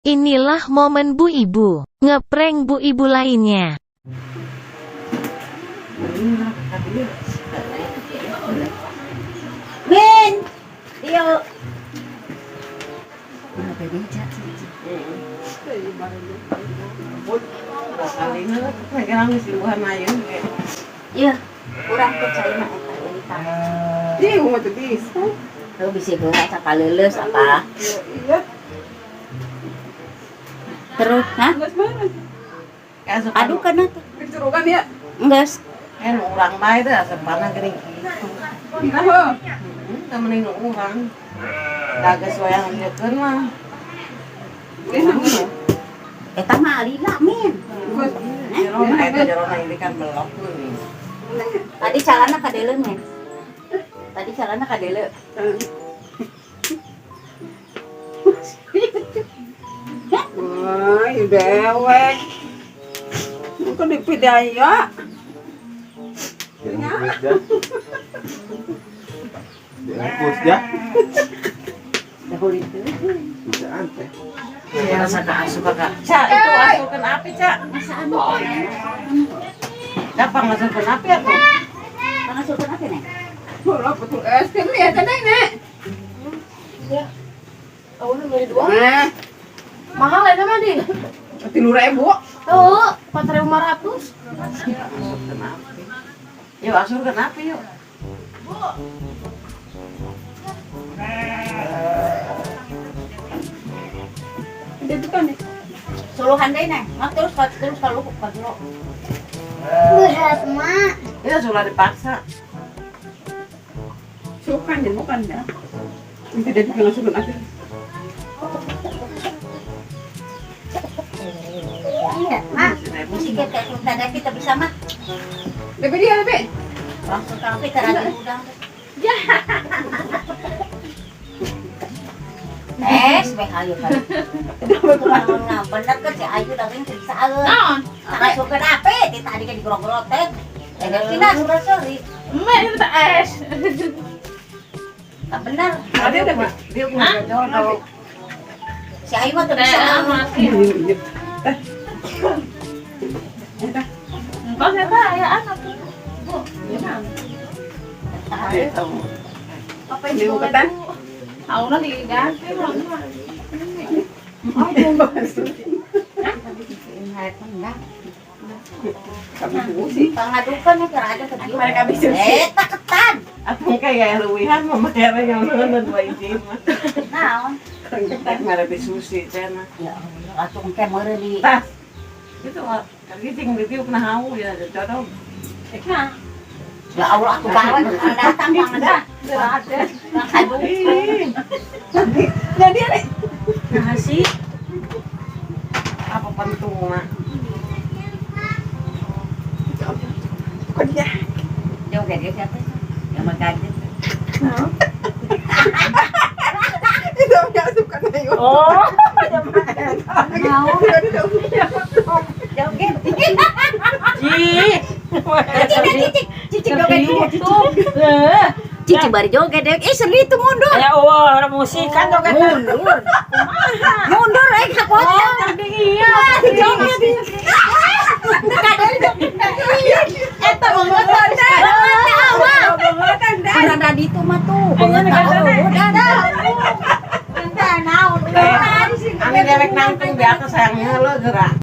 Inilah momen Bu Ibu ngeprank Bu Ibu lainnya. Min, yuk. Iya, kurang percaya mah eta wanita. Iya, mau tuh bisa. Lu bisa geura sakaleuleus apa? Iya. Terus, hah? Geus beres. Aduh kana teh. Kecurukan ya. Geus. Urang bae teh asepana geuning kitu. Nah, Teu mending nu urang. Da geus wayang ngeukeun mah. Eta mah alila, Min. Jerona ini kan belok nih. Tadi calana kadeuleu, Min. Tadi calana kadeuleu. Ay, dewek. Bukan dipidaya. Dahulu itu. Ya suka Kak. Cak, itu asukeun api, Cak. Gampang asukeun api atuh. Pangasukeun apa nih? Bola betul es krim ya tadi nek. Awalnya beli dua. Nah, Mahal ya mah di. 3.000. Oh, 4.500. Asukeun api. Yuk asukeun api yuk. Itu kan nih. Suluhan deui neng. Mak terus kalau lu. Berat mak. Ya sudah dipaksa. Sukan dan bukan ya. Nanti dia bikin langsung api. Iya, Mak. Mesti kayak tanda kita bisa mah. Lebih dia lebih. Langsung tapi karena udang. Sebeh ayu kan. Nah, bener kan si Ayu datang ke saeun. Naon? Pangasukeun ape? Di tadi kan digrog-grog teh. Enggak sih nah sudah sorry. Mak itu tak es. Tak bener. Ada dia punya jodoh. Si Ayu mah tuh bisa. Mati. Pas ya ya anak tuh. Bu, apa Ini ini bukan. Auna diganti lah. Kami fungsi. Pangadukan nih karena ada kecil. Mereka bisa sih. Tak ketan. Aku kayak luwihan mama kere yang neuneun dua izin mah. Naon? Tak mere susi cenah. Ya Allah, atuh engke meureun di. Tas. Itu mah cing review pernah hau ya jodoh. Nah, Ya Allah, aku bawa datang pangadukan. ada. Aduh. Jadi nek. Nah sih. Apa pentung mah? Kok dia? Joget dia siapa? Yang magajet. Itu enggak suka ayo. Oh, Mau joget. Cici joget dulu. Cici bari joget deh. Seri itu mundur. ya Allah, orang musik kan joget. Mundur kapotnya. Iya. Joget. Eta banget. Ada di itu mah tuh. Ani dewek nangtung di atas sayangnya lo gerak.